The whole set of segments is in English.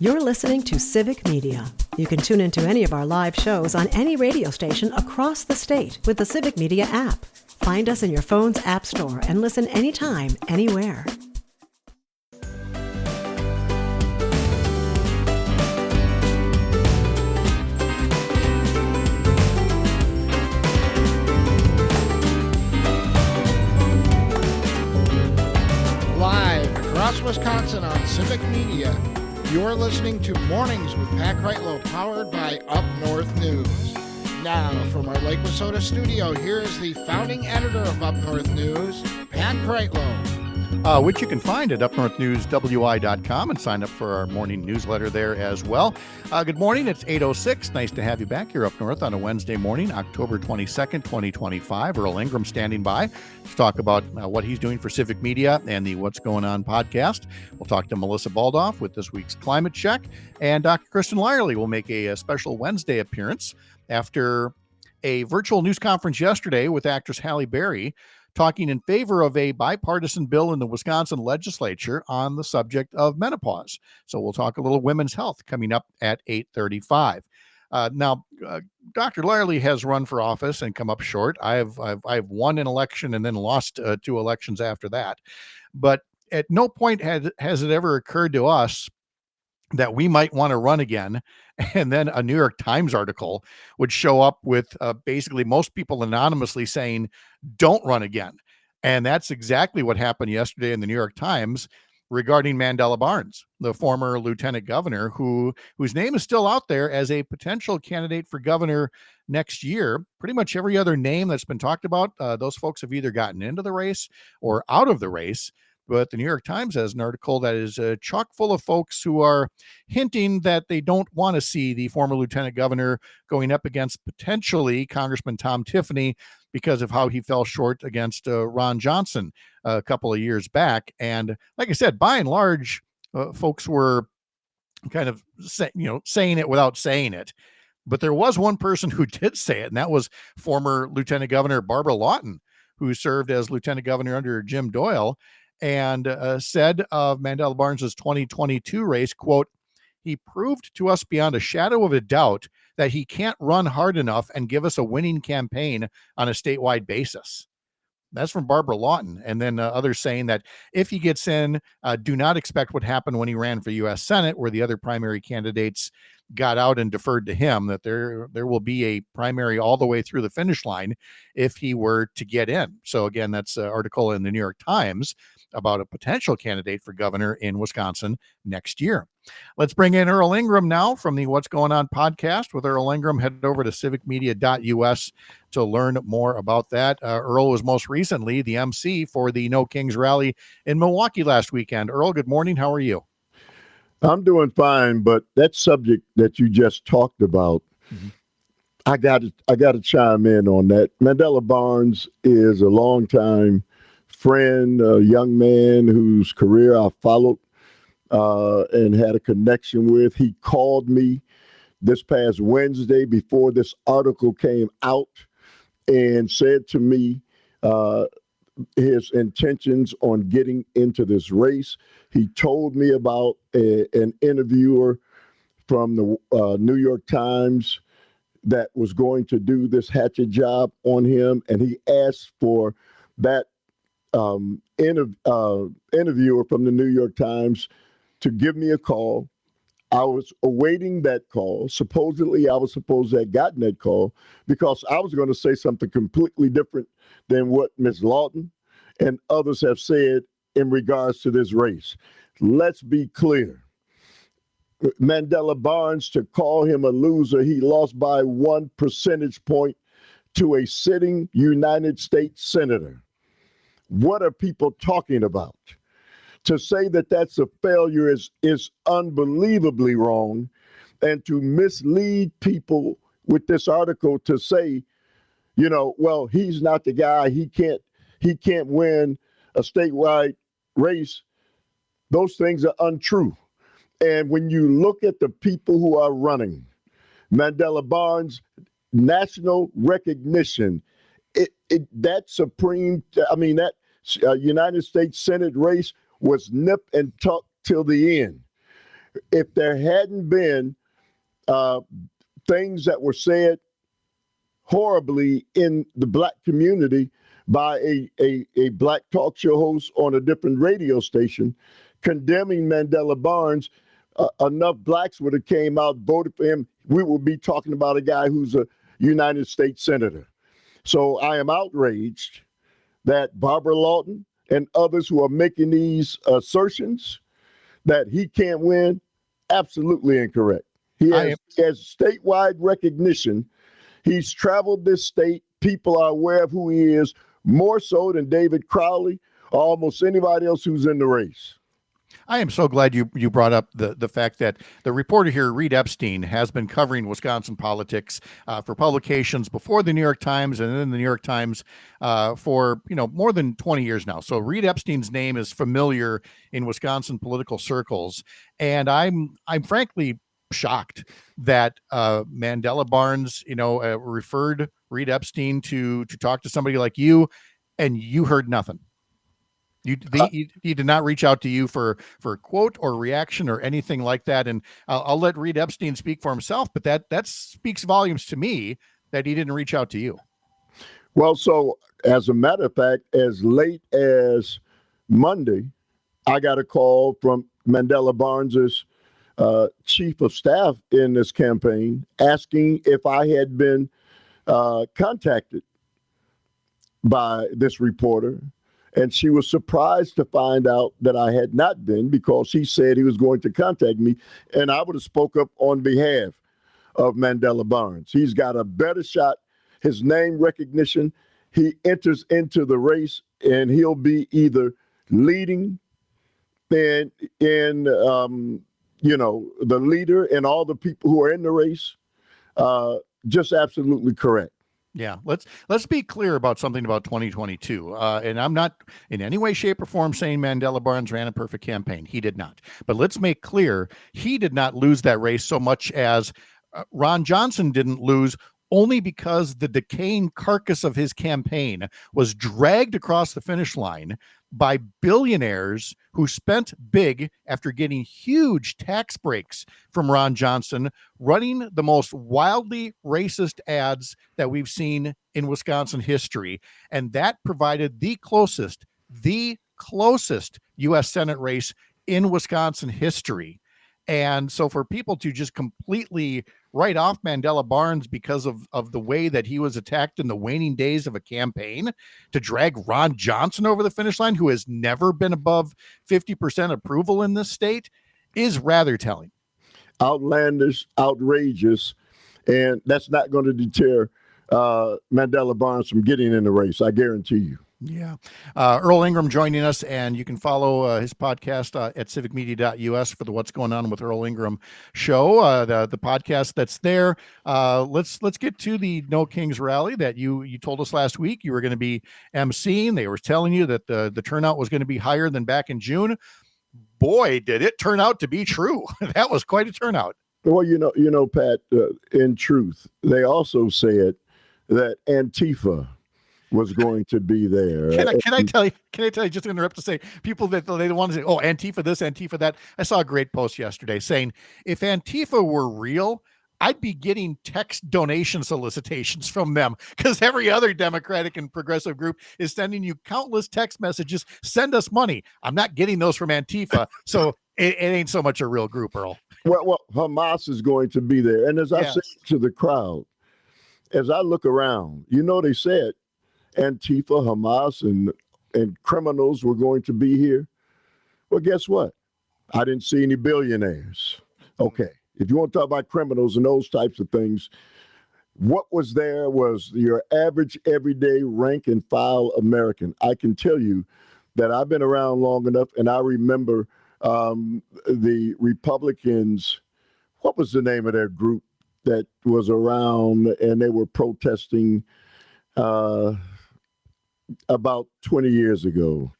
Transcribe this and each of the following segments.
You're listening to Civic Media. You can tune into any of our live shows on any radio station across the state with the Civic Media app. Find us in your phone's app store and listen anytime, anywhere. Live across Wisconsin on Civic Media, you're listening to Mornings with Pat Kreitlow, powered by Up North News. Now, from our Lake Wissota studio, here is the founding editor of Up North News, Pat Kreitlow. Which you can find at upnorthnewswi.com and sign up for our morning newsletter there as well. Good morning. It's 8:06. Nice to have you back here up north on a Wednesday morning, October 22nd, 2025. Earl Ingram standing by to talk about what he's doing for Civic Media and the What's Going On podcast. We'll talk to Melissa Baldoff with this week's climate check. And Dr. Kristin Lyerly will make a special Wednesday appearance after a virtual news conference yesterday with actress Halle Berry, talking in favor of a bipartisan bill in the Wisconsin Legislature on the subject of menopause. So we'll talk a little women's health coming up at 8:35. Now, Dr. Lyerly has run for office and come up short. I've won an election and then lost 2 elections after that. But at no point has it ever occurred to us that we might want to run again, and then a New York Times article would show up with basically most people anonymously saying, don't run again. And that's exactly what happened yesterday in the New York Times regarding Mandela Barnes, the former lieutenant governor whose name is still out there as a potential candidate for governor next year. Pretty much every other name that's been talked about, those folks have either gotten into the race or out of the race. But the New York Times has an article that is chock full of folks who are hinting that they don't want to see the former lieutenant governor going up against potentially Congressman Tom Tiffany because of how he fell short against Ron Johnson a couple of years back. And like I said, by and large, folks were kind of saying it without saying it. But there was one person who did say it, and that was former Lieutenant Governor Barbara Lawton, who served as lieutenant governor under Jim Doyle, and said of Mandela Barnes's 2022 race, quote, "He proved to us beyond a shadow of a doubt that he can't run hard enough and give us a winning campaign on a statewide basis." That's from Barbara Lawton. And then others saying that if he gets in, do not expect what happened when he ran for U.S. Senate, where the other primary candidates got out and deferred to him, that there will be a primary all the way through the finish line if he were to get in. So again, that's an article in the New York Times about a potential candidate for governor in Wisconsin next year. Let's bring in Earl Ingram now from the What's Going On podcast. With Earl Ingram, head over to civicmedia.us to learn more about that. Earl was most recently the MC for the No Kings rally in Milwaukee last weekend. Earl, good morning. How are you? I'm doing fine, but that subject that you just talked about, I got to chime in on that. Mandela Barnes is a longtime friend, a young man whose career I followed and had a connection with. He called me this past Wednesday before this article came out and said to me his intentions on getting into this race. He told me about an interviewer from the New York Times that was going to do this hatchet job on him, and he asked for that interviewer from the New York Times to give me a call. I was awaiting that call. Supposedly, I was supposed to have gotten that call because I was going to say something completely different than what Ms. Lawton and others have said in regards to this race. Let's be clear. Mandela Barnes, to call him a loser, he lost by 1 percentage point to a sitting United States senator. What are people talking about? To say that that's a failure is unbelievably wrong, and to mislead people with this article to say, well, he's not the guy, he can't win a statewide race. Those things are untrue. And when you look at the people who are running, Mandela Barnes, national recognition, that United States Senate race was nip and tuck till the end. if there hadn't been things that were said horribly in the black community by a black talk show host on a different radio station condemning Mandela Barnes, enough blacks would have came out, voted for him. We would be talking about a guy who's a United States Senator. So I am outraged that Barbara Lawton and others who are making these assertions that he can't win, absolutely incorrect. He has statewide recognition. He's traveled this state. People are aware of who he is, more so than David Crowley or almost anybody else who's in the race. I am so glad you brought up the fact that the reporter here, Reed Epstein, has been covering Wisconsin politics for publications before the New York Times and then the New York Times for more than 20 years now. So Reed Epstein's name is familiar in Wisconsin political circles, and I'm frankly shocked that Mandela Barnes referred Reed Epstein to talk to somebody like you, and you heard nothing. You did not reach out to you for a quote or reaction or anything like that. And I'll let Reed Epstein speak for himself, but that speaks volumes to me that he didn't reach out to you. Well, so as a matter of fact, as late as Monday, I got a call from Mandela Barnes's chief of staff in this campaign asking if I had been contacted by this reporter. And she was surprised to find out that I had not been, because he said he was going to contact me, and I would have spoke up on behalf of Mandela Barnes. He's got a better shot. His name recognition, he enters into the race, and he'll be either leading in the leader and all the people who are in the race. Just absolutely correct. Yeah, let's be clear about something about 2022. And I'm not in any way, shape, or form saying Mandela Barnes ran a perfect campaign. He did not. But let's make clear, he did not lose that race so much as Ron Johnson didn't lose, only because the decaying carcass of his campaign was dragged across the finish line by billionaires who spent big after getting huge tax breaks from Ron Johnson, running the most wildly racist ads that we've seen in Wisconsin history. And that provided the closest U.S. Senate race in Wisconsin history. And so for people to just completely write off Mandela Barnes because of the way that he was attacked in the waning days of a campaign, to drag Ron Johnson over the finish line, who has never been above 50% approval in this state, is rather telling. Outlandish, outrageous, and that's not going to deter Mandela Barnes from getting in the race, I guarantee you. Yeah. Earl Ingram joining us, and you can follow his podcast at civicmedia.us for the What's Going On with Earl Ingram show, the podcast that's there. Let's get to the No Kings rally that you told us last week you were going to be emceeing. They were telling you that the turnout was going to be higher than back in June. Boy, did it turn out to be true. That was quite a turnout. Well, Pat, in truth, they also said that Antifa was going to be there. Can I tell you, just to interrupt to say, people that they want to say, oh, Antifa this, Antifa that. I saw a great post yesterday saying, if Antifa were real, I'd be getting text donation solicitations from them, because every other Democratic and progressive group is sending you countless text messages. Send us money. I'm not getting those from Antifa. So it ain't so much a real group, Earl. Well, Hamas is going to be there. And as I said to the crowd, as I look around, they said Antifa, Hamas, and criminals were going to be here. Well, guess what? I didn't see any billionaires. Okay. If you want to talk about criminals and those types of things, what was there was your average, everyday, rank and file American. I can tell you that I've been around long enough, and I remember the Republicans. What was the name of their group that was around, and they were protesting about 20 years ago?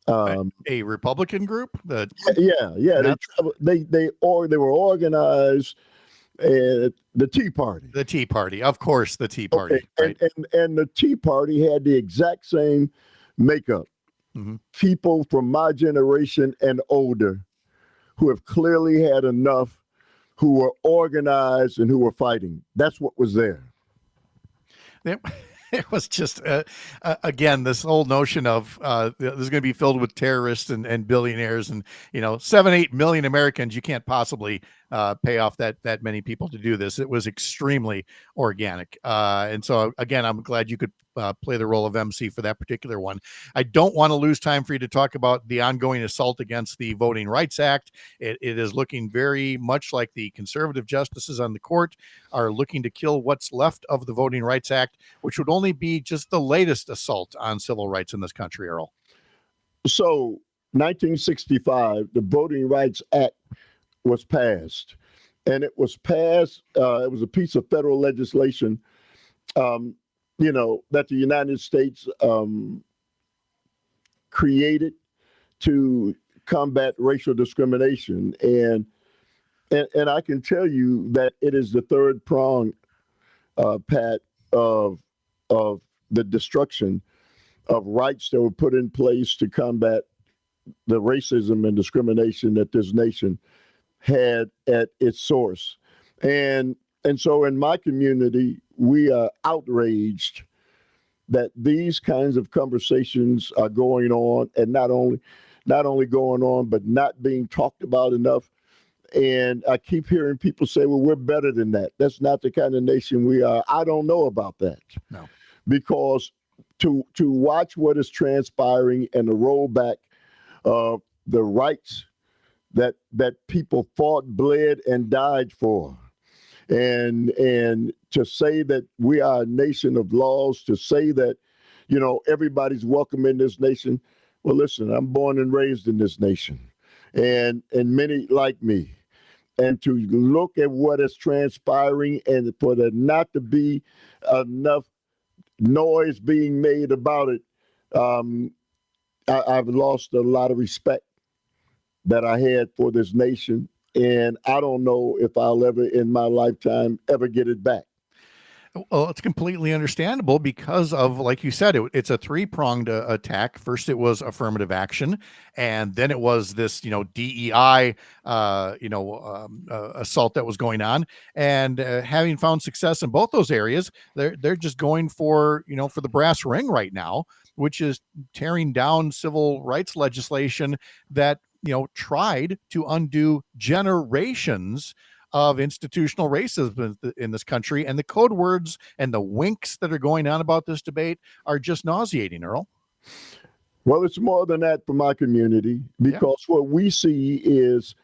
A Republican group? Yeah. They were organized. The Tea Party. The Tea Party, of course, the Tea Party. Okay. Right. And the Tea Party had the exact same makeup. Mm-hmm. People from my generation and older who have clearly had enough, who were organized and who were fighting. That's what was there. It was just, again, this whole notion of this is going to be filled with terrorists and billionaires and, 7-8 million Americans. You can't possibly pay off that many people to do this. It was extremely organic. And so, again, I'm glad you could play the role of MC for that particular one. I don't want to lose time for you to talk about the ongoing assault against the Voting Rights Act. It is looking very much like the conservative justices on the court are looking to kill what's left of the Voting Rights Act, which would only be just the latest assault on civil rights in this country, Earl. So 1965, the Voting Rights Act was passed, and it was passed. It was a piece of federal legislation, that the United States created to combat racial discrimination. And I can tell you that it is the third prong, Pat, of the destruction of rights that were put in place to combat the racism and discrimination that this nation had at its source. And so in my community, we are outraged that these kinds of conversations are going on, and not only going on, but not being talked about enough. And I keep hearing people say, well, we're better than that. That's not the kind of nation we are. I don't know about that. No. Because to watch what is transpiring and the rollback of the rights that people fought, bled, and died for, and to say that we are a nation of laws, to say that, everybody's welcome in this nation. Well, listen, I'm born and raised in this nation, and many like me. And to look at what is transpiring and for there not to be enough noise being made about it, I've lost a lot of respect that I had for this nation. And I don't know if I'll ever in my lifetime ever get it back. Well, it's completely understandable because of, like you said, it's a three-pronged attack. First, it was affirmative action, and then it was this, DEI, assault that was going on. And having found success in both those areas, they're just going for the brass ring right now, which is tearing down civil rights legislation that tried to undo generations of institutional racism in this country. And the code words and the winks that are going on about this debate are just nauseating, Earl. Well, it's more than that for my community, because what we see is,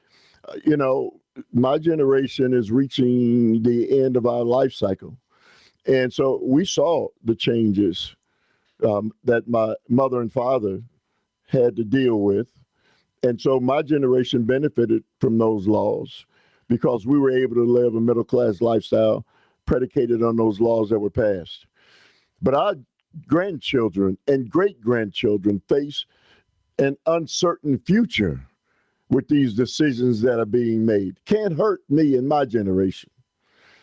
my generation is reaching the end of our life cycle. And so we saw the changes that my mother and father had to deal with. And so my generation benefited from those laws because we were able to live a middle-class lifestyle predicated on those laws that were passed. But our grandchildren and great-grandchildren face an uncertain future with these decisions that are being made. Can't hurt me and my generation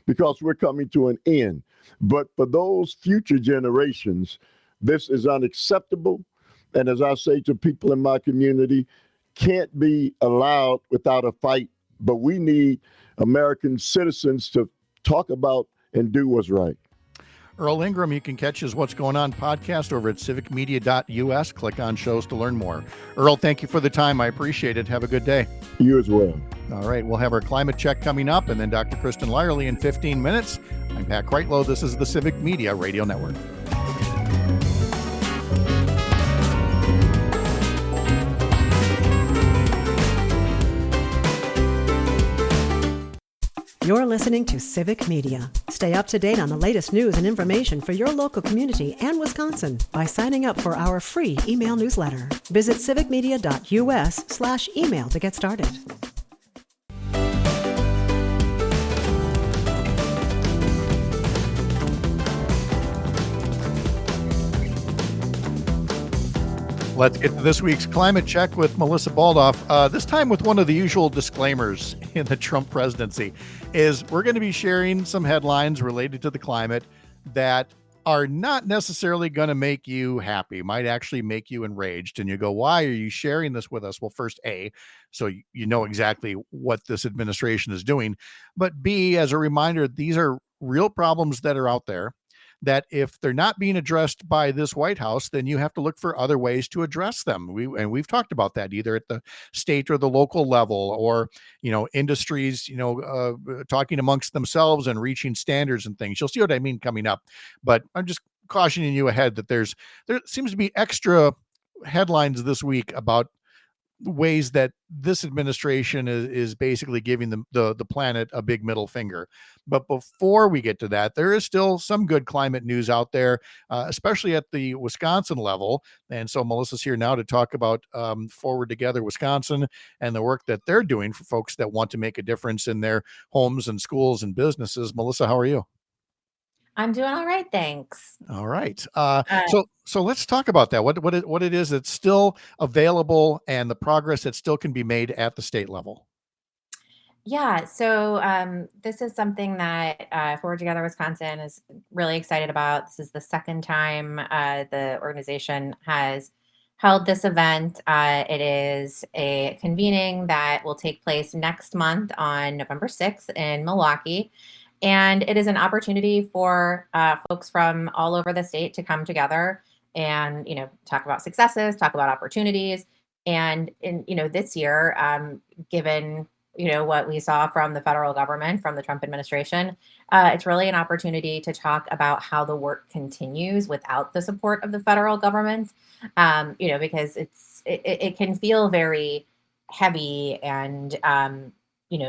because we're coming to an end. But for those future generations, this is unacceptable. And as I say to people in my community, can't be allowed without a fight. But we need American citizens to talk about and do what's right. Earl Ingram, you can catch his What's Going On podcast over at civicmedia.us. Click on shows to learn more. Earl, thank you for the time. I appreciate it. Have a good day. You as well. All right. We'll have our climate check coming up, and then Dr. Kristin Lyerly in 15 minutes. I'm Pat Kreitlow. This is the Civic Media Radio Network. You're listening to Civic Media. Stay up to date on the latest news and information for your local community and Wisconsin by signing up for our free email newsletter. Visit civicmedia.us/email to get started. Let's get to this week's Climate Check with Melissa Baldoff. This time with one of the usual disclaimers in the Trump presidency is we're going to be sharing some headlines related to the climate that are not necessarily going to make you happy, might actually make you enraged. And you go, why are you sharing this with us? Well, first, A, so you know exactly what this administration is doing. But B, as a reminder, these are real problems that are out there that if they're not being addressed by this White House, then you have to look for other ways to address them. We've talked about that either at the state or the local level, or industries, talking amongst themselves and reaching standards and things. You'll see what I mean coming up, but I'm just cautioning you ahead that there seems to be extra headlines this week about ways that this administration is basically giving the planet a big middle finger. But before we get to that, there is still some good climate news out there, especially at the Wisconsin level. And so Melissa's here now to talk about Forward Together Wisconsin and the work that they're doing for folks that want to make a difference in their homes and schools and businesses. Melissa, how are you? I'm doing all right, thanks. All right. Uh, So let's talk about that. What it is that's still available and the progress that still can be made at the state level. yeah, so this is something that Forward Together Wisconsin is really excited about. This is the second time the organization has held this event. It is a convening that will take place next month on November 6th in Milwaukee. And it is an opportunity for folks from all over the state to come together and, talk about successes, talk about opportunities. And this year, given what we saw from the federal government, from the Trump administration, it's really an opportunity to talk about how the work continues without the support of the federal government. Because it can feel very heavy and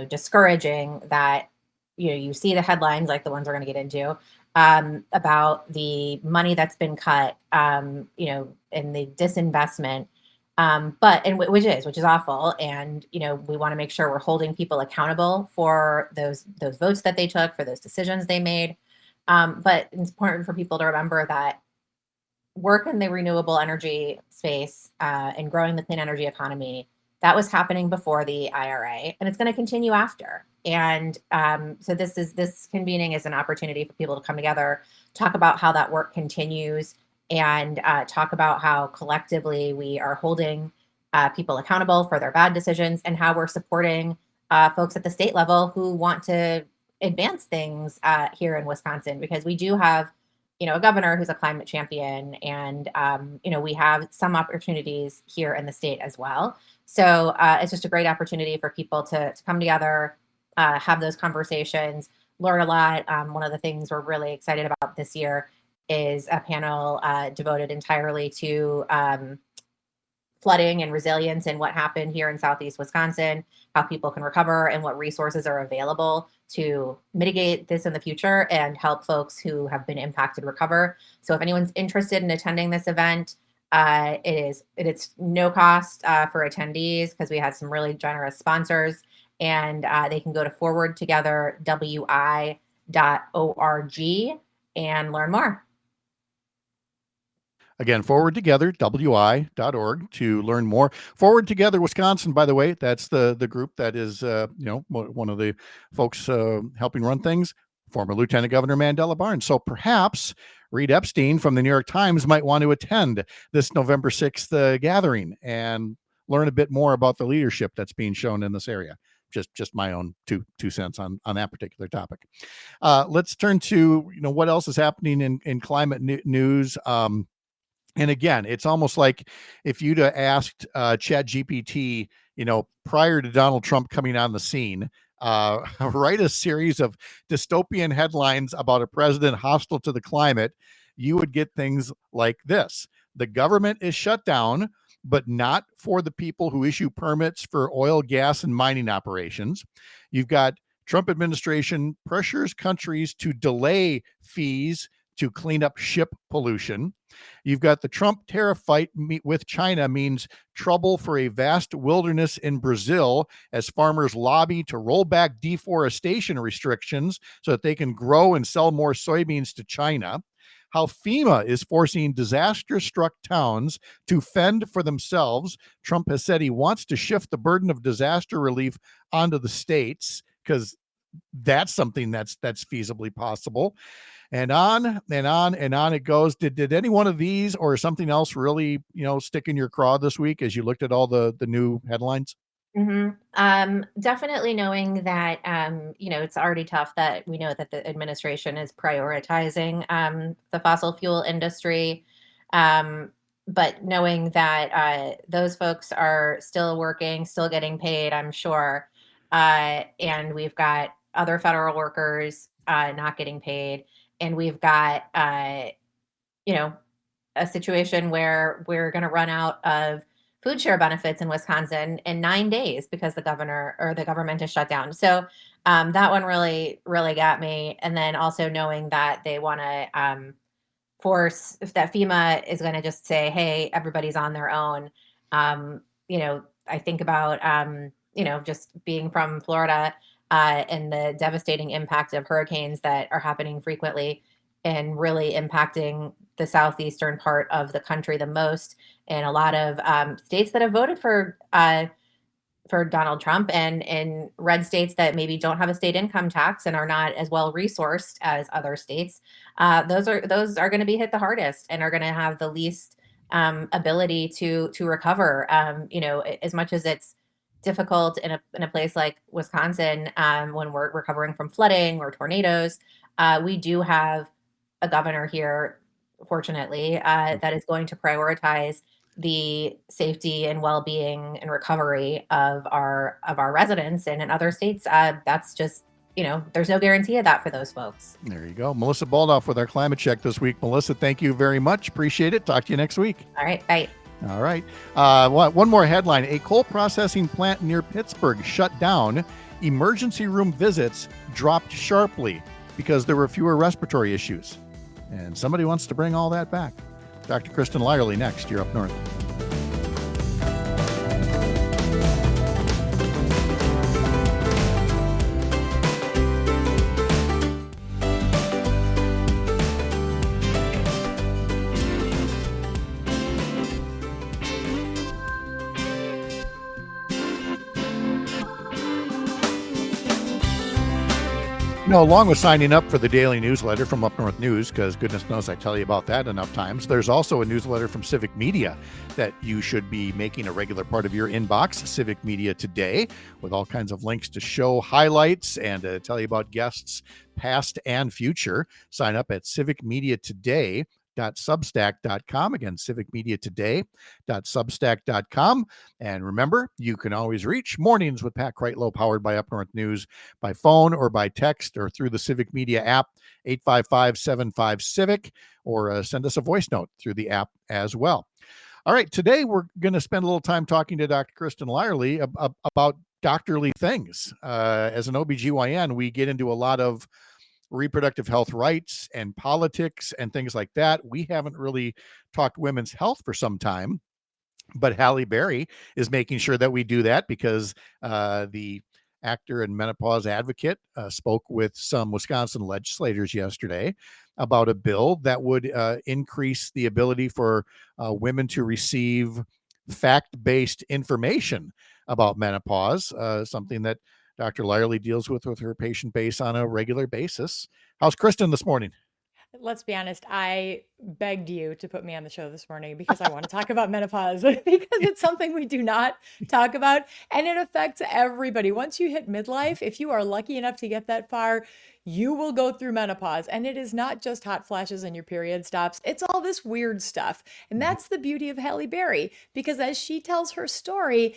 discouraging that you see the headlines like the ones we're going to get into about the money that's been cut, and the disinvestment, which is awful. And we want to make sure we're holding people accountable for those votes that they took, for those decisions they made. But it's important for people to remember that work in the renewable energy space and growing the clean energy economy, that was happening before the IRA, and it's going to continue after. And so this convening is an opportunity for people to come together, talk about how that work continues, and talk about how collectively we are holding people accountable for their bad decisions, and how we're supporting folks at the state level who want to advance things here in Wisconsin, because we do have a governor who's a climate champion, and we have some opportunities here in the state as well. So it's just a great opportunity for people to come together, have those conversations, learn a lot. One of the things we're really excited about this year is a panel devoted entirely to flooding and resilience and what happened here in Southeast Wisconsin, how people can recover, and what resources are available to mitigate this in the future and help folks who have been impacted recover. So if anyone's interested in attending this event, it's no cost for attendees, because we had some really generous sponsors, and they can go to forwardtogetherwi.org and learn more. Again, Forward Together, wi.org, to learn more. Forward Together Wisconsin, by the way, that's the group that is, one of the folks helping run things, former Lieutenant Governor Mandela Barnes. So perhaps Reed Epstein from the New York Times might want to attend this November 6th gathering and learn a bit more about the leadership that's being shown in this area. Just my own two cents on that particular topic. Let's turn to, what else is happening in climate news. And again, it's almost like if you'd asked ChatGPT, prior to Donald Trump coming on the scene, write a series of dystopian headlines about a president hostile to the climate, you would get things like this. The government is shut down, but not for the people who issue permits for oil, gas, and mining operations. You've got Trump administration pressures countries to delay fees to clean up ship pollution. You've got the Trump tariff fight with China means trouble for a vast wilderness in Brazil as farmers lobby to roll back deforestation restrictions so that they can grow and sell more soybeans to China. How FEMA is forcing disaster-struck towns to fend for themselves. Trump has said he wants to shift the burden of disaster relief onto the states, because that's something that's feasibly possible. and on and on and on it goes. Did any one of these or something else really, stick in your craw this week as you looked at all the new headlines? Definitely knowing that, it's already tough that we know that the administration is prioritizing the fossil fuel industry. Um, but knowing that those folks are still working, still getting paid, I'm sure. And we've got other federal workers not getting paid. And we've got, you know, a situation where we're going to run out of food share benefits in Wisconsin in 9 days because the governor or the government is shut down. So that one really, really got me. And then also knowing that they want to force, if that FEMA is going to just say, hey, everybody's on their own. I think about, just being from Florida and the devastating impact of hurricanes that are happening frequently and really impacting the southeastern part of the country the most. And a lot of states that have voted for Donald Trump and in red states that maybe don't have a state income tax and are not as well resourced as other states, those are going to be hit the hardest and are going to have the least ability to recover. As much as it's difficult in a place like Wisconsin when we're recovering from flooding or tornadoes, we do have a governor here, fortunately, that is going to prioritize the safety and well-being and recovery of our residents. And in other states, that's just, there's no guarantee of that for those folks. There you go. Melissa Baldoff with our climate check this week. Melissa, thank you very much. Appreciate it. Talk to you next week. All right. Bye. All right. One more headline. A coal processing plant near Pittsburgh shut down. Emergency room visits dropped sharply because there were fewer respiratory issues. And somebody wants to bring all that back. Dr. Kristin Lyerly next. You're Up North. Along with signing up for the daily newsletter from Up North News, because goodness knows I tell you about that enough times, there's also a newsletter from Civic Media that you should be making a regular part of your inbox, Civic Media Today, with all kinds of links to show highlights and to tell you about guests past and future. Sign up at civicmediatoday.substack.com. Again, civicmediatoday.substack.com. And remember, you can always reach Mornings with Pat Kreitlow, powered by Up North News, by phone or by text or through the Civic Media app, 855-75-CIVIC, or send us a voice note through the app as well. All right, today we're going to spend a little time talking to Dr. Kristin Lyerly about doctorly things. As an OBGYN, we get into a lot of reproductive health rights and politics and things like that. We haven't really talked women's health for some time, but Halle Berry is making sure that we do that because the actor and menopause advocate spoke with some Wisconsin legislators yesterday about a bill that would increase the ability for women to receive fact-based information about menopause, something that Dr. Lyerly deals with her patient base on a regular basis. How's Kristin this morning? Let's be honest, I begged you to put me on the show this morning because I want to talk about menopause because it's something we do not talk about and it affects everybody. Once you hit midlife, if you are lucky enough to get that far, you will go through menopause. And it is not just hot flashes and your period stops. It's all this weird stuff. And that's the beauty of Halle Berry, because as she tells her story,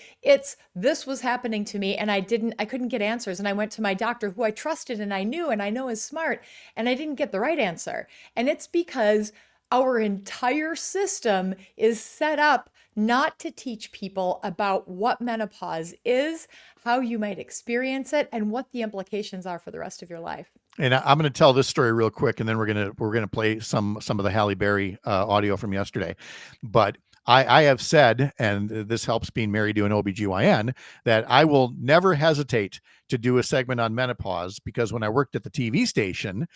this was happening to me and I couldn't get answers. And I went to my doctor who I trusted and I knew and I know is smart, and I didn't get the right answer. And it's because our entire system is set up not to teach people about what menopause is, how you might experience it, and what the implications are for the rest of your life. And I'm going to tell this story real quick, and then we're going to play some of the Halle Berry audio from yesterday. But I have said, and this helps being married to an OBGYN, that I will never hesitate to do a segment on menopause, because when I worked at the TV station,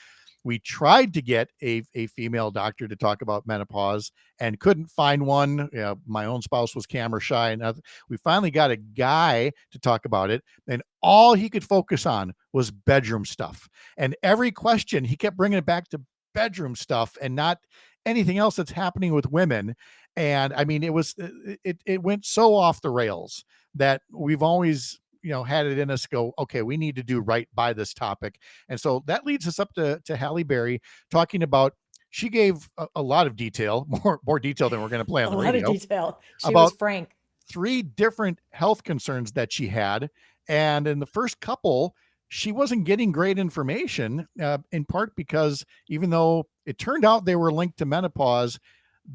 we tried to get a female doctor to talk about menopause and couldn't find one. My own spouse was camera shy, and we finally got a guy to talk about it, and all he could focus on was bedroom stuff. And every question, he kept bringing it back to bedroom stuff and not anything else that's happening with women. And I mean, it went so off the rails that we've always, had it in us go, okay, we need to do right by this topic. And so that leads us up to Halle Berry talking about, she gave a lot of detail, more detail than we're going to play on the A lot of radio, detail. She was about frank. 3 different health concerns that she had. And in the first couple, she wasn't getting great information, in part because even though it turned out they were linked to menopause,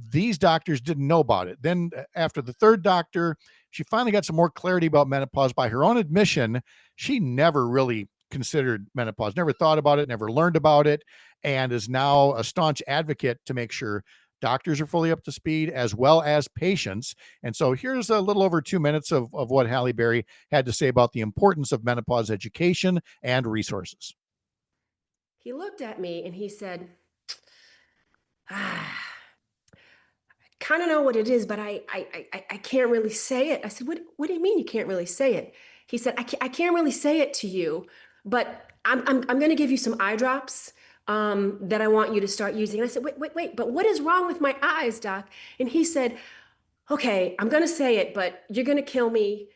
these doctors didn't know about it. Then after the third doctor, she finally got some more clarity about menopause. By her own admission, she never really considered menopause, never thought about it, never learned about it, and is now a staunch advocate to make sure doctors are fully up to speed as well as patients. And so here's a little over 2 minutes of what Halle Berry had to say about the importance of menopause education and resources. He looked at me and he said, ah, kind of know what it is, but I can't really say it. I said, what do you mean you can't really say it? He said, I can't really say it to you, but I'm going to give you some eye drops that I want you to start using. And I said, wait, but what is wrong with my eyes, doc? And he said, okay, I'm going to say it, but you're going to kill me.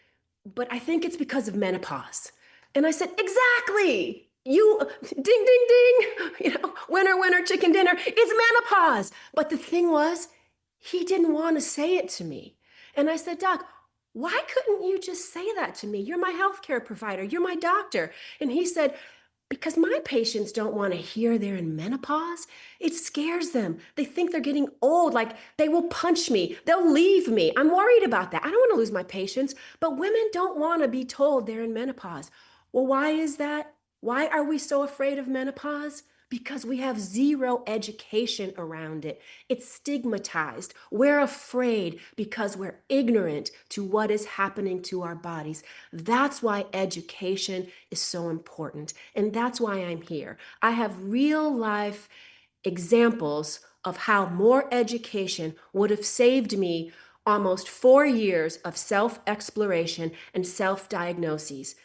But I think it's because of menopause. And I said, exactly. You ding, ding, ding, winner, winner, chicken dinner. It's menopause. But the thing was, he didn't want to say it to me. And I said, Doc, why couldn't you just say that to me? You're my healthcare provider. You're my doctor. And he said, because my patients don't want to hear they're in menopause. It scares them. They think they're getting old, like they will punch me. They'll leave me. I'm worried about that. I don't want to lose my patients, but women don't want to be told they're in menopause. Well, why is that? Why are we so afraid of menopause? Because we have zero education around it. It's stigmatized. We're afraid because we're ignorant to what is happening to our bodies. That's why education is so important. And that's why I'm here. I have real life examples of how more education would have saved me almost 4 years of self-exploration and self-diagnoses.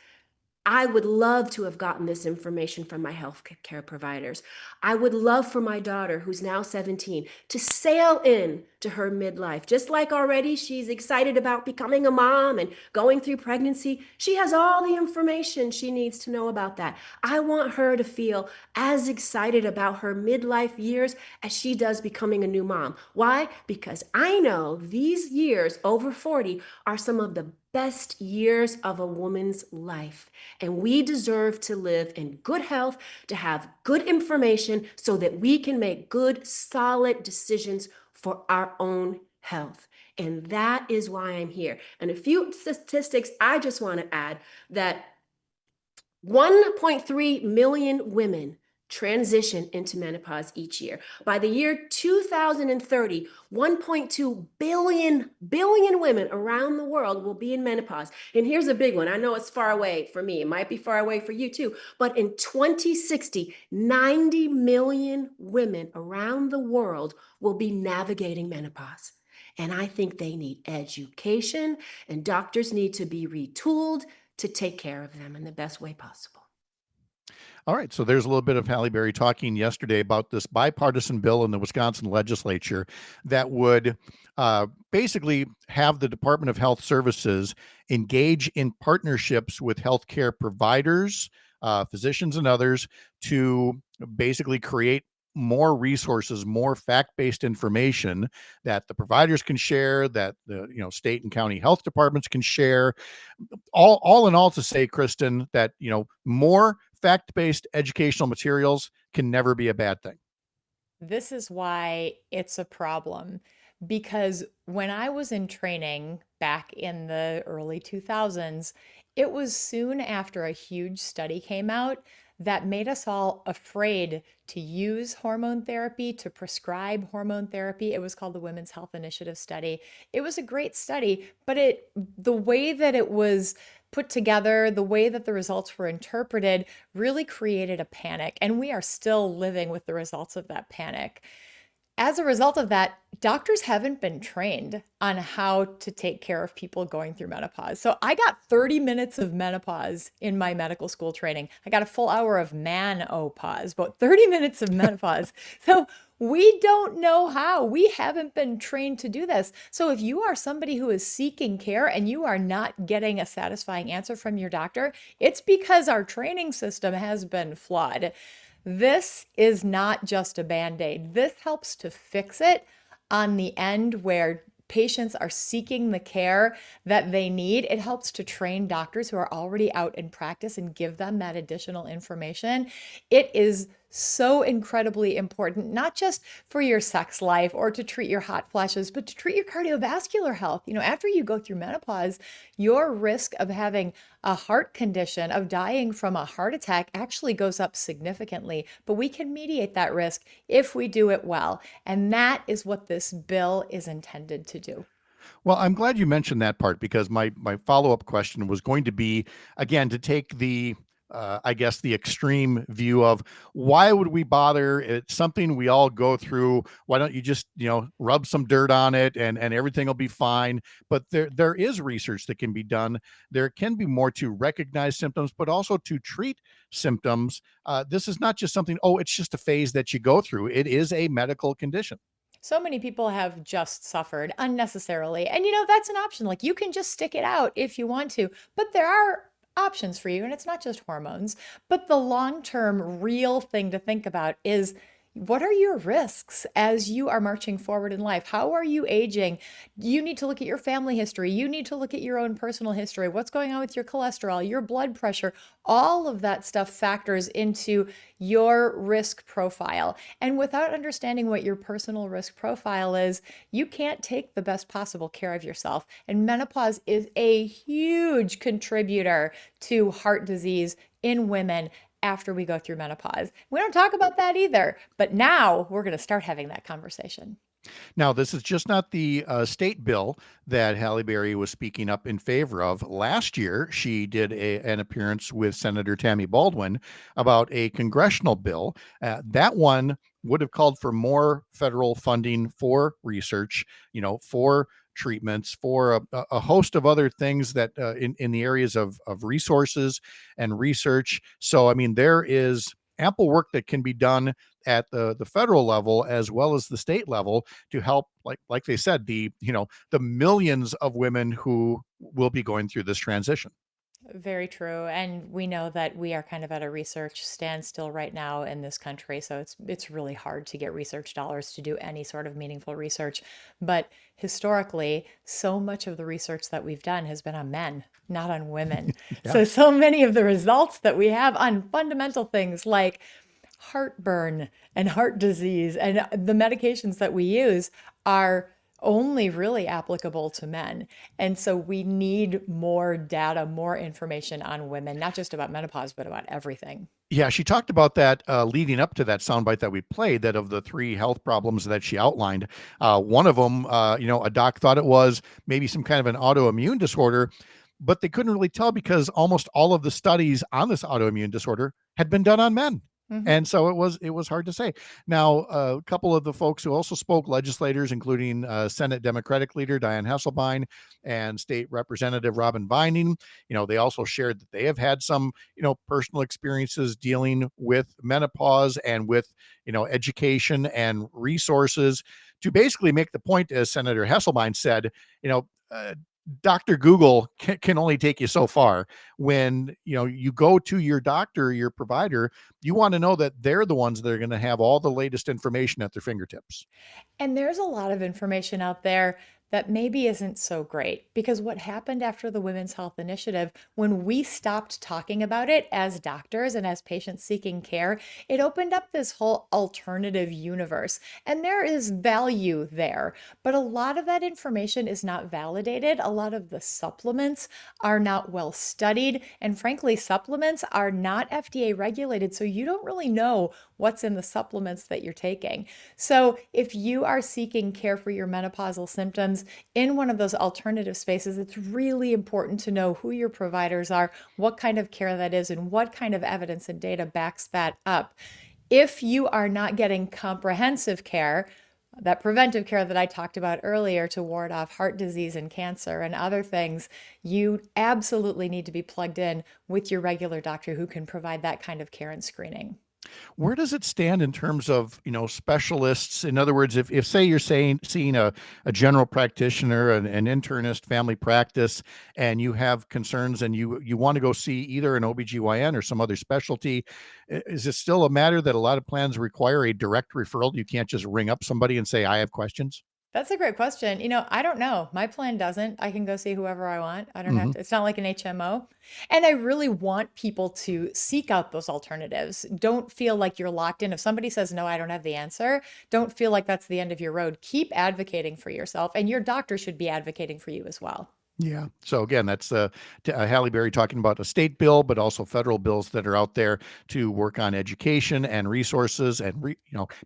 I would love to have gotten this information from my health care providers. I would love for my daughter, who's now 17, to sail in to her midlife. Just like already she's excited about becoming a mom and going through pregnancy, she has all the information she needs to know about that. I want her to feel as excited about her midlife years as she does becoming a new mom. Why? Because I know these years over 40 are some of the best years of a woman's life. And we deserve to live in good health, to have good information so that we can make good, solid decisions for our own health. And that is why I'm here. And a few statistics I just want to add that 1.3 million women transition into menopause each year. By the year 2030, 1.2 billion women around the world will be in menopause. And here's a big one. I know it's far away for me. It might be far away for you too. But in 2060, 90 million women around the world will be navigating menopause. And I think they need education, and doctors need to be retooled to take care of them in the best way possible. All right. So there's a little bit of Halle Berry talking yesterday about this bipartisan bill in the Wisconsin Legislature that would basically have the Department of Health Services engage in partnerships with healthcare providers, physicians, and others to basically create more resources, more fact-based information that the providers can share, that the state and county health departments can share. All in all, to say, Kristin, that more fact-based educational materials can never be a bad thing. This is why it's a problem, because when I was in training back in the early 2000s, it was soon after a huge study came out that made us all afraid to use hormone therapy, to prescribe hormone therapy. It was called the Women's Health Initiative Study. It was a great study, but the way that it was put together, the way that the results were interpreted really created a panic, and we are still living with the results of that panic. as a result of that, doctors haven't been trained on how to take care of people going through menopause. So I got 30 minutes of menopause in my medical school training. I got a full hour of manopause, but 30 minutes of menopause. So we don't know how. We haven't been trained to do this. So if you are somebody who is seeking care and you are not getting a satisfying answer from your doctor, it's because our training system has been flawed. This is not just a Band-Aid. This helps to fix it on the end where patients are seeking the care that they need. It helps to train doctors who are already out in practice and give them that additional information. It is so incredibly important, not just for your sex life or to treat your hot flashes, but to treat your cardiovascular health. After you go through menopause, your risk of having a heart condition, of dying from a heart attack actually goes up significantly, but we can mediate that risk if we do it well. And that is what this bill is intended to do. Well, I'm glad you mentioned that part because my follow-up question was going to be, again, to take the I guess the extreme view of why would we bother? It's something we all go through. Why don't you just, rub some dirt on it and everything will be fine? But there is research that can be done. There can be more to recognize symptoms, but also to treat symptoms. This is not just something, oh, it's just a phase that you go through. It is a medical condition. So many people have just suffered unnecessarily. And that's an option. Like you can just stick it out if you want to, but there are options for you. And it's not just hormones, but the long-term real thing to think about is what are your risks as you are marching forward in life? How are you aging? You need to look at your family history. You need to look at your own personal history. What's going on with your cholesterol, your blood pressure? All of that stuff factors into your risk profile. And without understanding what your personal risk profile is, you can't take the best possible care of yourself. And menopause is a huge contributor to heart disease in women after we go through menopause. We don't talk about that either, but now we're going to start having that conversation. Now, this is just not the state bill that Halle Berry was speaking up in favor of. Last year, she did an appearance with Senator Tammy Baldwin about a congressional bill. That one would have called for more federal funding for research, for treatments, for a host of other things that in the areas of resources and research. So, I mean, there is ample work that can be done at the federal level as well as the state level to help, like they said, the millions of women who will be going through this transition. Very true. And we know that we are kind of at a research standstill right now in this country. So it's really hard to get research dollars to do any sort of meaningful research. But historically, so much of the research that we've done has been on men, not on women. Yeah. So many of the results that we have on fundamental things like heartburn and heart disease and the medications that we use are only really applicable to men. And so we need more data, more information on women, not just about menopause, but about everything. Yeah, she talked about that leading up to that soundbite that we played, that of the 3 health problems that she outlined. One of them, a doc thought it was maybe some kind of an autoimmune disorder, but they couldn't really tell because almost all of the studies on this autoimmune disorder had been done on men. Mhm. And so it was hard to say. Now, a couple of the folks who also spoke, legislators, including Senate Democratic leader Dianne Hasselbein and State Representative Robin Vining, they also shared that they have had some, personal experiences dealing with menopause and with, education and resources to basically make the point, as Senator Hasselbein said, Dr. Google can only take you so far. When you go to your doctor, your provider, you want to know that they're the ones that are going to have all the latest information at their fingertips. And there's a lot of information out there that maybe isn't so great because what happened after the Women's Health Initiative, when we stopped talking about it as doctors and as patients seeking care, it opened up this whole alternative universe. And there is value there, but a lot of that information is not validated. A lot of the supplements are not well studied. And frankly, supplements are not FDA regulated. So you don't really know what's in the supplements that you're taking. So if you are seeking care for your menopausal symptoms in one of those alternative spaces, it's really important to know who your providers are, what kind of care that is, and what kind of evidence and data backs that up. If you are not getting comprehensive care, that preventive care that I talked about earlier to ward off heart disease and cancer and other things, you absolutely need to be plugged in with your regular doctor who can provide that kind of care and screening. Where does it stand in terms of, specialists? In other words, if say you're seeing a general practitioner, an internist, family practice, and you have concerns and you want to go see either an OBGYN or some other specialty, is it still a matter that a lot of plans require a direct referral? You can't just ring up somebody and say, I have questions? That's a great question. I don't know. My plan doesn't. I can go see whoever I want. I don't have to. It's not like an HMO. And I really want people to seek out those alternatives. Don't feel like you're locked in. If somebody says, no, I don't have the answer, don't feel like that's the end of your road. Keep advocating for yourself, and your doctor should be advocating for you as well. Yeah. So again, that's Halle Berry talking about a state bill, but also federal bills that are out there to work on education and resources, and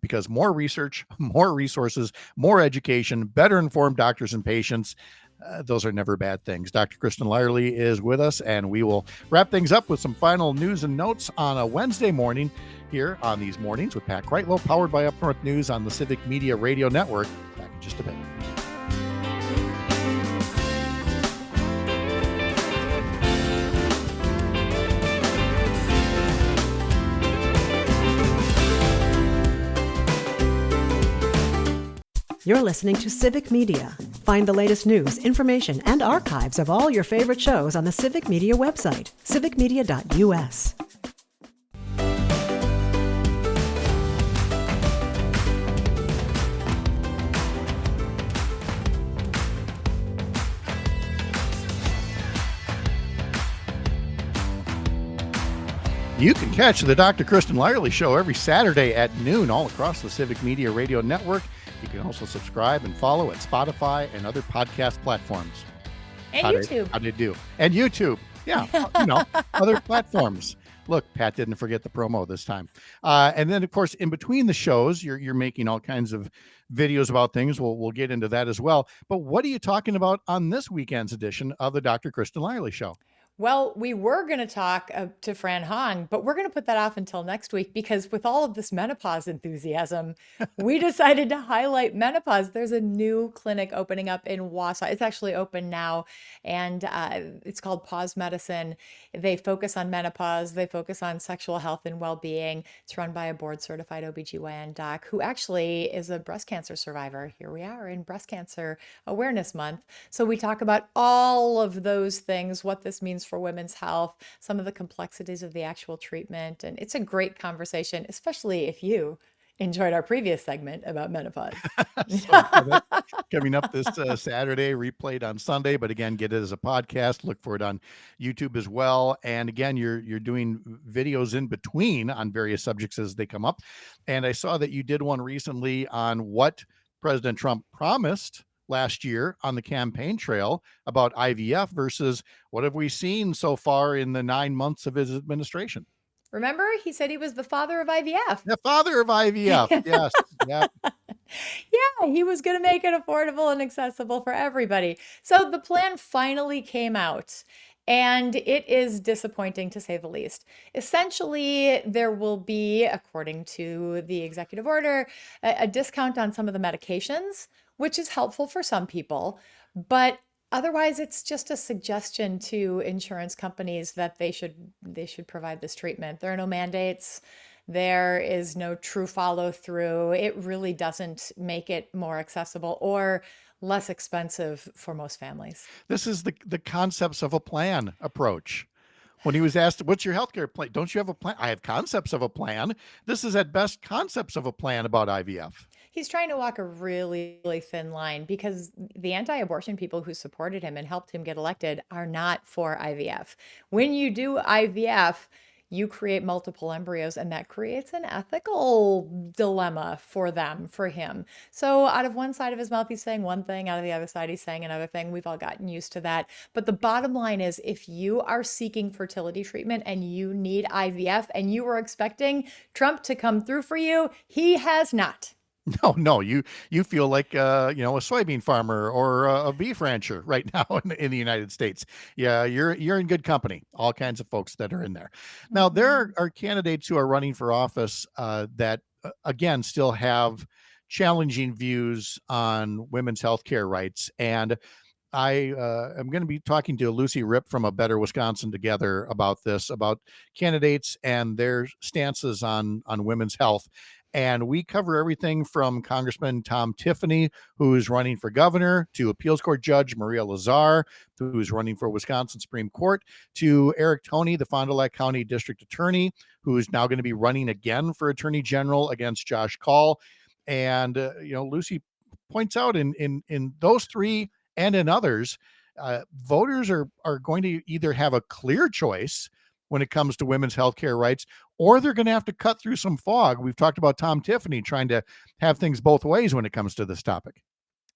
because more research, more resources, more education, better informed doctors and patients. Those are never bad things. Dr. Kristin Lyerly is with us, and we will wrap things up with some final news and notes on a Wednesday morning here on These Mornings with Pat Kreitlow, powered by Up North News on the Civic Media Radio Network. Back in just a bit. You're listening to Civic Media. Find the latest news, information, and archives of all your favorite shows on the Civic Media website, civicmedia.us. You can catch the Dr. Kristin Lyerly Show every Saturday at noon all across the Civic Media Radio Network. You can also subscribe and follow at Spotify and other podcast platforms. And YouTube. How do you do? And YouTube. Yeah, other platforms. Look, Pat didn't forget the promo this time. And then, of course, in between the shows, you're making all kinds of videos about things. We'll get into that as well. But what are you talking about on this weekend's edition of the Dr. Kristin Lyerly Show? Well, we were going to talk to Fran Hong, but we're going to put that off until next week because with all of this menopause enthusiasm, we decided to highlight menopause. There's a new clinic opening up in Wausau. It's actually open now, and it's called Pause Medicine. They focus on menopause. They focus on sexual health and well-being. It's run by a board-certified OBGYN doc who actually is a breast cancer survivor. Here we are in Breast Cancer Awareness Month. So we talk about all of those things, what this means for women's health, some of the complexities of the actual treatment. And it's a great conversation, especially if you enjoyed our previous segment about menopause. Coming up this Saturday, replayed on Sunday, but again, get it as a podcast. Look for it on YouTube as well. And again, you're doing videos in between on various subjects as they come up. And I saw that you did one recently on what President Trump promised last year on the campaign trail about IVF versus what have we seen so far in the 9 months of his administration. Remember, he said he was the father of IVF. The father of IVF. Yes. Yeah. Yeah, he was going to make it affordable and accessible for everybody. So the plan finally came out. And it is disappointing to say the least. Essentially, there will be, according to the executive order, a discount on some of the medications, which is helpful for some people. But otherwise, it's just a suggestion to insurance companies that they should provide this treatment. There are no mandates. There is no true follow through. It really doesn't make it more accessible or less expensive for most families. This is the concepts of a plan approach. When he was asked, what's your healthcare plan? Don't you have a plan? I have concepts of a plan. This is at best concepts of a plan about IVF. He's trying to walk a really, really thin line because the anti-abortion people who supported him and helped him get elected are not for IVF. When you do IVF, you create multiple embryos, and that creates an ethical dilemma for him. So out of one side of his mouth, he's saying one thing, out of the other side, he's saying another thing. We've all gotten used to that. But the bottom line is, if you are seeking fertility treatment and you need IVF and you were expecting Trump to come through for you, he has not. No, you feel like a soybean farmer or a beef rancher right now in the United States. Yeah, you're in good company. All kinds of folks that are in there. Now, there are candidates who are running for office that again still have challenging views on women's healthcare rights. And I am going to be talking to Lucy Ripp from A Better Wisconsin Together about this, about candidates and their stances on women's health. And we cover everything from Congressman Tom Tiffany, who's running for governor, to appeals court judge Maria Lazar, who's running for Wisconsin Supreme Court, to Eric Toney, the Fond du Lac County District Attorney, who is now going to be running again for Attorney General against Josh Kaul. And, Lucy points out in those three and in others, voters are going to either have a clear choice when it comes to women's healthcare rights, or they're going to have to cut through some fog. We've talked about Tom Tiffany trying to have things both ways when it comes to this topic.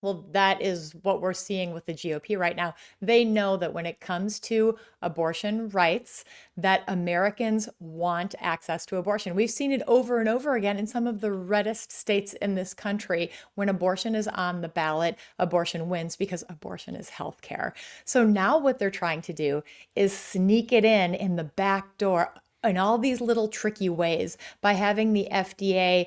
Well, that is what we're seeing with the GOP right now. They know that when it comes to abortion rights, that Americans want access to abortion. We've seen it over and over again in some of the reddest states in this country. When abortion is on the ballot, abortion wins because abortion is health care. So now what they're trying to do is sneak it in the back door in all these little tricky ways, by having the FDA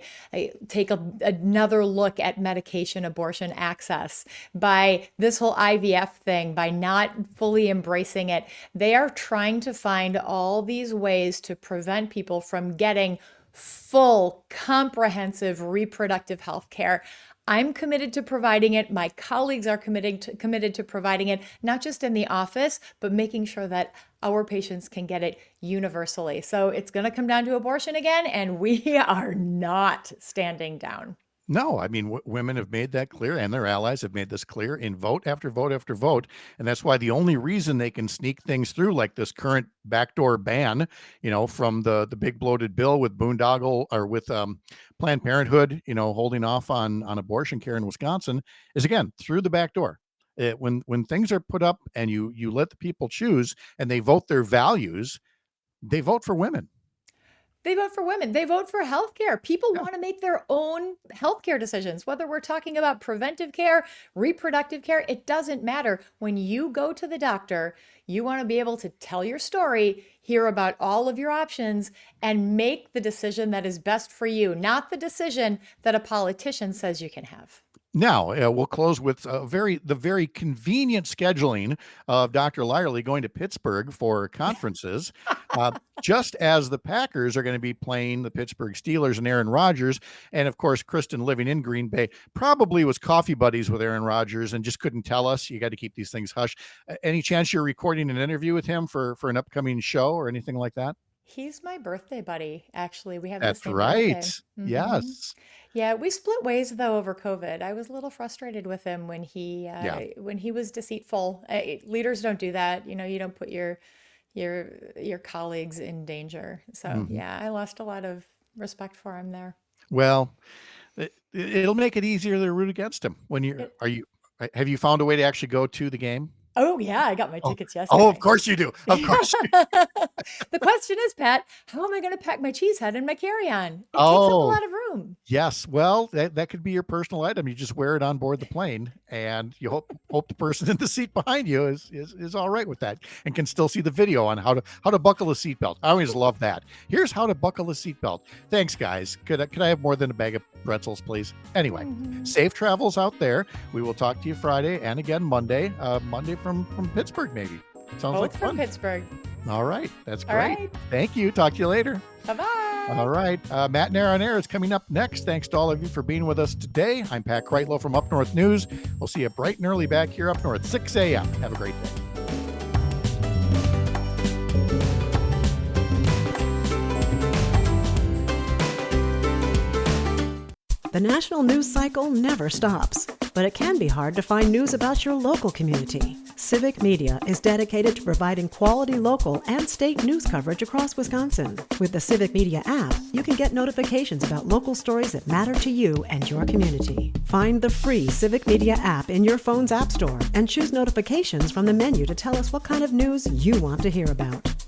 take another look at medication abortion access, by this whole IVF thing, by not fully embracing it. They are trying to find all these ways to prevent people from getting full, comprehensive reproductive health care. I'm committed to providing it. My colleagues are committed to providing it, not just in the office, but making sure that our patients can get it universally. So it's going to come down to abortion again, and we are not standing down. No, I mean, women have made that clear, and their allies have made this clear in vote after vote after vote. And that's why the only reason they can sneak things through, like this current backdoor ban, from the big bloated bill with boondoggle or with Planned Parenthood, holding off on abortion care in Wisconsin, is again through the back door. When things are put up and you let the people choose and they vote their values, they vote for women. They vote for women. They vote for healthcare. People want to make their own healthcare decisions, whether we're talking about preventive care, reproductive care, it doesn't matter. When you go to the doctor, you want to be able to tell your story, hear about all of your options, and make the decision that is best for you, not the decision that a politician says you can have. Now, we'll close with the very convenient scheduling of Dr. Lyerly going to Pittsburgh for conferences, just as the Packers are going to be playing the Pittsburgh Steelers and Aaron Rodgers. And of course, Kristin, living in Green Bay, probably was coffee buddies with Aaron Rodgers and just couldn't tell us. You got to keep these things hush. Any chance you're recording an interview with him for an upcoming show or anything like that? He's my birthday buddy, actually. We have That's the same right. birthday. Yes. Yeah, we split ways though over COVID. I was a little frustrated with him when he was deceitful. Leaders don't do that. You don't put your colleagues in danger. So yeah, I lost a lot of respect for him there. Well, it'll make it easier to root against him when have you found a way to actually go to the game? Oh yeah, I got my tickets yesterday. Oh, of course you do. Of course you do. The question is, Pat, how am I going to pack my cheese head in my carry-on? It takes up a lot of room. Yes. Well, that could be your personal item. You just wear it on board the plane, and you hope the person in the seat behind you is all right with that and can still see the video on how to buckle a seatbelt. I always love that. Here's how to buckle a seatbelt. Thanks, guys. Could I have more than a bag of pretzels, please? Anyway, safe travels out there. We will talk to you Friday and again Monday. Monday from Pittsburgh, maybe. Sounds like fun. From Pittsburgh. All right. That's great. All right. Thank you. Talk to you later. Bye-bye. All right. Matt Nair on Air is coming up next. Thanks to all of you for being with us today. I'm Pat Kreitlow from Up North News. We'll see you bright and early back here up north, 6 a.m. Have a great day. The national news cycle never stops, but it can be hard to find news about your local community. Civic Media is dedicated to providing quality local and state news coverage across Wisconsin. With the Civic Media app, you can get notifications about local stories that matter to you and your community. Find the free Civic Media app in your phone's app store and choose notifications from the menu to tell us what kind of news you want to hear about.